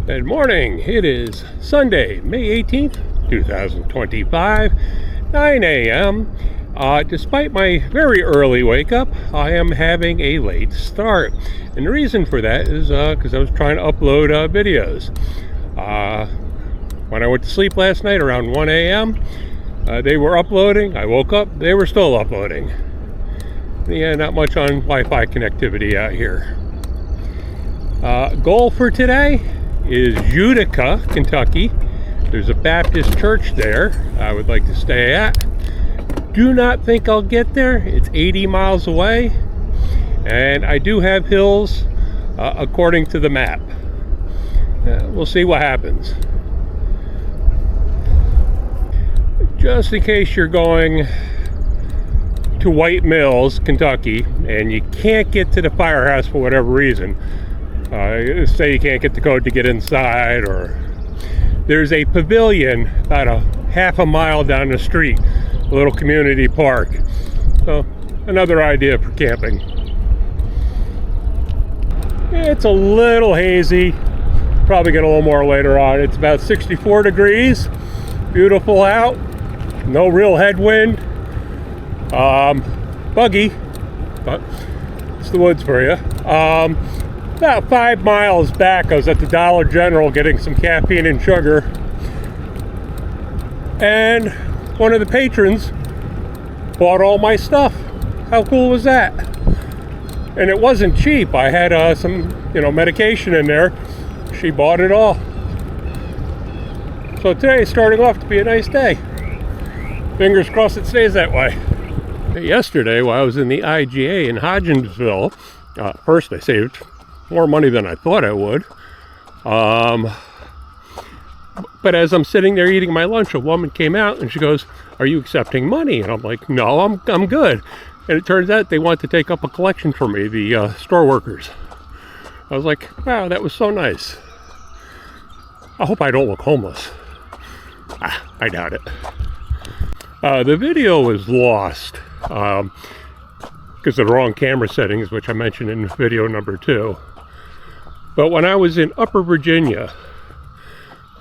Good morning. It is Sunday, May 18th, 2025, 9 a.m. Despite my very early wake up, I am having a late start. And the reason for that is because I was trying to upload videos. When I went to sleep last night around 1 a.m., they were uploading. I woke up, they were still uploading. Yeah, not much on Wi-Fi connectivity out here. Goal for today is Utica, Kentucky. There's a Baptist church there I would like to stay at. Do not think I'll get there. It's 80 miles away, and I do have hills according to the map. We'll see what happens. Just in case you're going to White Mills, Kentucky, and you can't get to the firehouse for whatever reason, say you can't get the code to get inside, or there's a pavilion about a half a mile down the street, a little community park. So another idea for camping. It's a little hazy, probably get a little more later on. It's about 64 degrees, beautiful out, no real headwind, buggy, but it's the woods for you. About 5 miles back, I was at the Dollar General getting some caffeine and sugar, and one of the patrons bought all my stuff. How cool was that? And it wasn't cheap. I had some, medication in there. She bought it all. So today is starting off to be a nice day. Fingers crossed it stays that way. Yesterday, while I was in the IGA in Hodgenville, first I saved more money than I thought I would. But as I'm sitting there eating my lunch, a woman came out and she goes, "Are you accepting money?" And I'm like, "No, I'm good." And it turns out they want to take up a collection for me, the store workers. I was like, wow, that was so nice. I hope I don't look homeless. I doubt it. The video was lost because of the wrong camera settings, which I mentioned in video number 2. But when I was in Upper Virginia,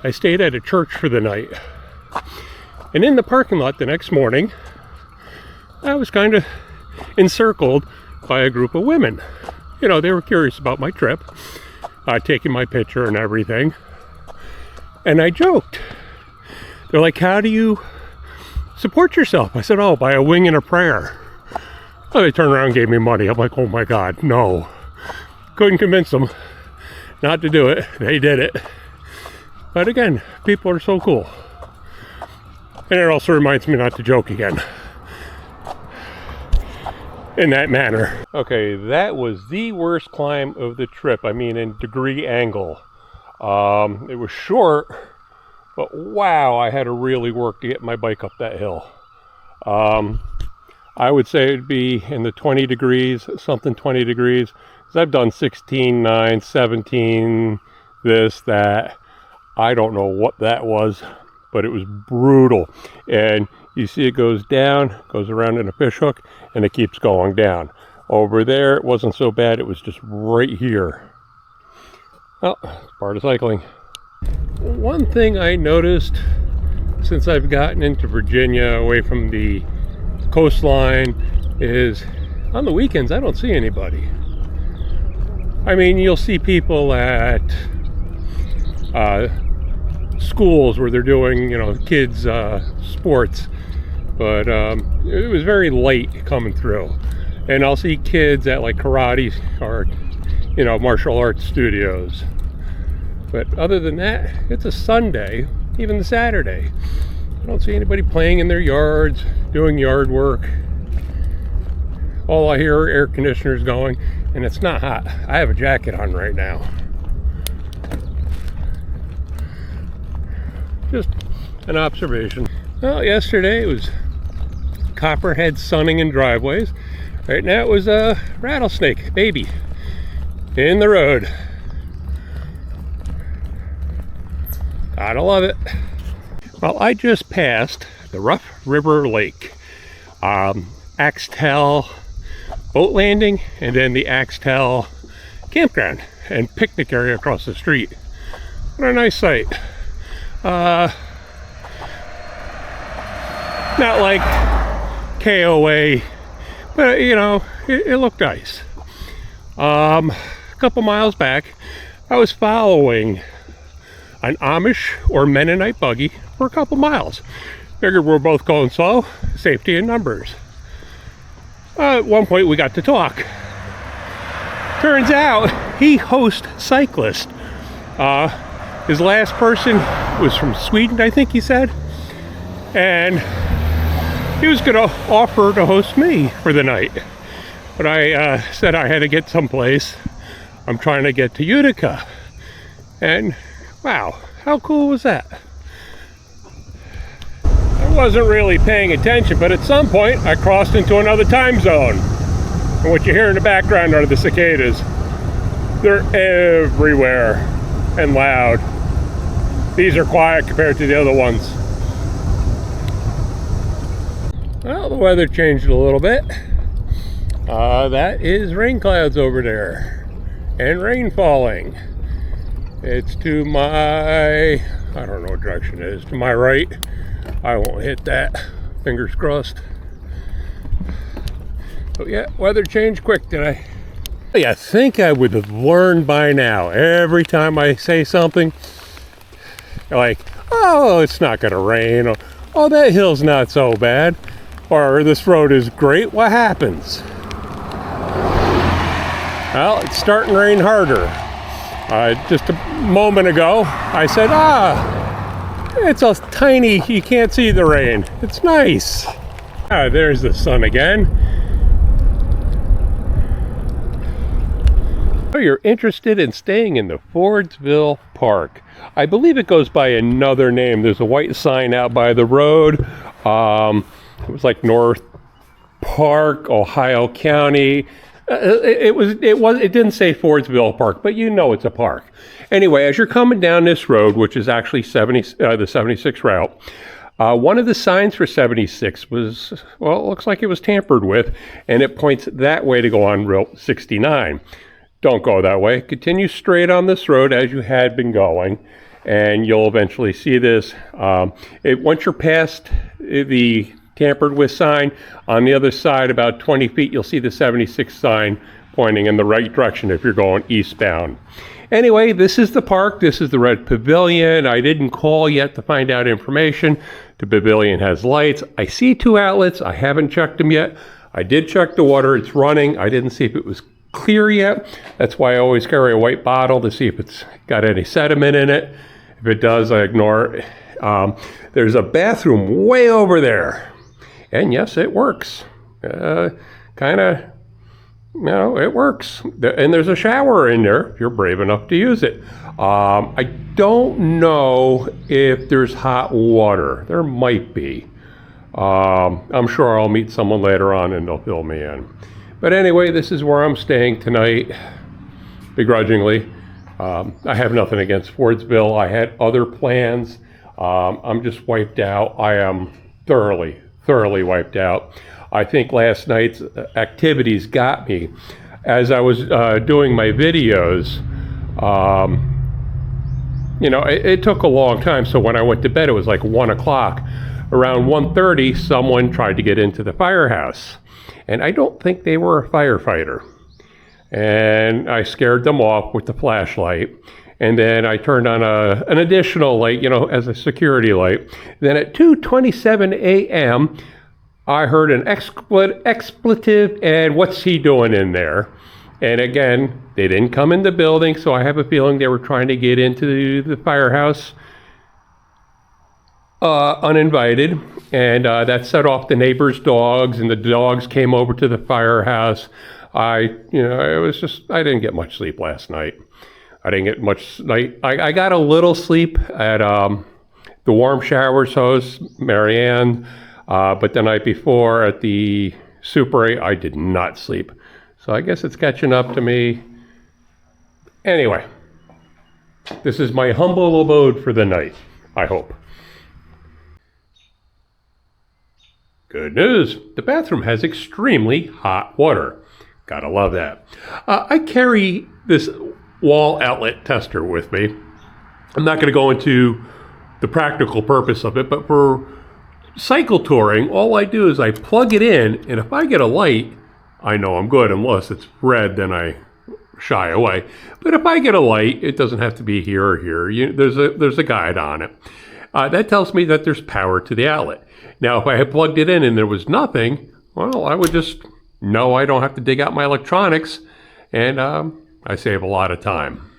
I stayed at a church for the night. And in the parking lot the next morning, I was kind of encircled by a group of women. They were curious about my trip, taking my picture and everything. And I joked. They're like, "How do you support yourself?" I said, "Oh, by a wing and a prayer." Well, they turned around and gave me money. I'm like, oh my God, no. Couldn't convince them not to do it. They did it. But again, people are so cool. And it also reminds me not to joke again in that manner. Okay, that was the worst climb of the trip. I mean, in degree angle. It was short, but wow, I had to really work to get my bike up that hill. I would say it'd be in the 20 degrees, something 20 degrees. Because I've done 16, 9, 17, this, that. I don't know what that was, but it was brutal. And you see it goes down, goes around in a fishhook, and it keeps going down. Over there, it wasn't so bad. It was just right here. Well, it's part of cycling. One thing I noticed since I've gotten into Virginia, away from the coastline, is on the weekends I don't see anybody. I mean, you'll see people at schools where they're doing, kids sports, but it was very light coming through. And I'll see kids at like karate or martial arts studios. But other than that, it's a Sunday, even the Saturday. I don't see anybody playing in their yards, doing yard work. All I hear are air conditioners going, and it's not hot. I have a jacket on right now. Just an observation. Well, yesterday it was copperhead sunning in driveways. Right now it was a rattlesnake baby in the road. Gotta love it. Well, I just passed the Rough River Lake, Axtell boat landing, and then the Axtell campground and picnic area across the street. What a nice sight. Not like KOA, but you know, it looked nice. A couple miles back, I was following an Amish or Mennonite buggy for a couple miles. Figured we're both going slow, safety in numbers. At one point we got to talk. Turns out he hosts cyclists. His last person was from Sweden, I think he said. And he was gonna offer to host me for the night. But I said I had to get someplace. I'm trying to get to Utica. And wow, how cool was that? I wasn't really paying attention, but at some point I crossed into another time zone. And what you hear in the background are the cicadas. They're everywhere and loud. These are quiet compared to the other ones. Well, the weather changed a little bit. That is rain clouds over there and rain falling. It's to my, I don't know what direction it is, to my right. I won't hit that, fingers crossed. But yeah, weather changed quick today. I think I would have learned by now. Every time I say something, like, oh, it's not gonna rain, or, oh, that hill's not so bad, or this road is great, what happens? Well, it's starting to rain harder. Just a moment ago, I said, it's a tiny, you can't see the rain. It's nice. There's the sun again. So you're interested in staying in the Fordsville Park. I believe it goes by another name. There's a white sign out by the road. It was like North Park, Ohio County. It didn't say Fordsville Park, but you know it's a park. Anyway, as you're coming down this road, which is actually the 76 route, one of the signs for 76 was, well, it looks like it was tampered with, and it points that way to go on Route 69. Don't go that way. Continue straight on this road as you had been going, and you'll eventually see this. Once you're past the tampered with sign, on the other side about 20 feet you'll see the 76 sign pointing in the right direction if you're going eastbound. Anyway, this is the park. This is the Red Pavilion. I didn't call yet to find out information. The pavilion has lights. I see 2 outlets. I haven't checked them yet. I did check the water. It's running. I didn't see if it was clear yet. That's why I always carry a white bottle to see if it's got any sediment in it. If it does, I ignore it. There's a bathroom way over there. And yes, it works. Kind of, you know, it works. And there's a shower in there if you're brave enough to use it. I don't know if there's hot water. There might be. I'm sure I'll meet someone later on and they'll fill me in. But anyway, this is where I'm staying tonight, begrudgingly. I have nothing against Fordsville. I had other plans. I'm just wiped out. I am thoroughly wiped out. I think last night's activities got me. As I was doing my videos, you know, it took a long time. So when I went to bed, it was like 1 o'clock. Around 1:30, someone tried to get into the firehouse. And I don't think they were a firefighter. And I scared them off with the flashlight. And then I turned on an additional light, you know, as a security light. Then at 2:27 a.m., I heard an expletive, and what's he doing in there? And again, they didn't come in the building, so I have a feeling they were trying to get into the firehouse uninvited. And that set off the neighbors' dogs, and the dogs came over to the firehouse. I didn't get much sleep last night. I didn't get much sleep. I got a little sleep at the warm showers host, Marianne, but the night before at the Super 8, I did not sleep. So I guess it's catching up to me. Anyway, this is my humble abode for the night, I hope. Good news, the bathroom has extremely hot water. Gotta love that. I carry this wall outlet tester with me. I'm not going to go into the practical purpose of it, but for cycle touring, all I do is I plug it in, and if I get a light, I know I'm good. Unless it's red, then I shy away. But if I get a light, it doesn't have to be here or here. There's a guide on it. That tells me that there's power to the outlet. Now, if I had plugged it in and there was nothing, well, I would just know I don't have to dig out my electronics, and I save a lot of time.